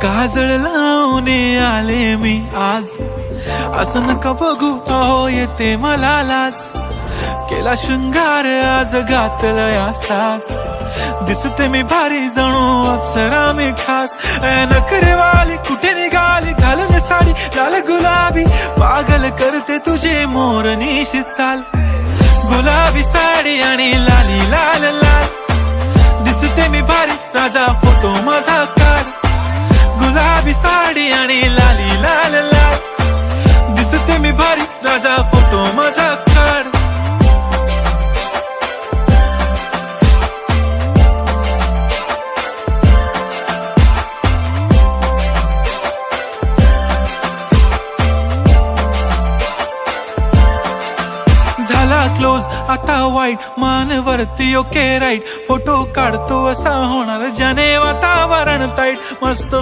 काजळ लावून आले मी आज, असं नका बघू अहो येते मला लाज. केला शृंगार आज घातला साज, दिसते मी भारी जणू अप्सरा मी खास. नखरेवाली कुठे निघाली घालून साडी लाल गुलाबी, पागल करते तुझे मोरनीशी चाल. गुलाबी साडी आणि लाली लाल लाल, दिसते मी भारी राजा फोटो माझा काढ. गुलाबी साडी आणि लाली लाल लाल, दिसते मी भारी राजा फोटो माझा काढ. झाला क्लोज आता वाईट, मान वरती ओके राईट. फोटो काढतो असा होणार ज्याने वातावरण ताईट. मस्त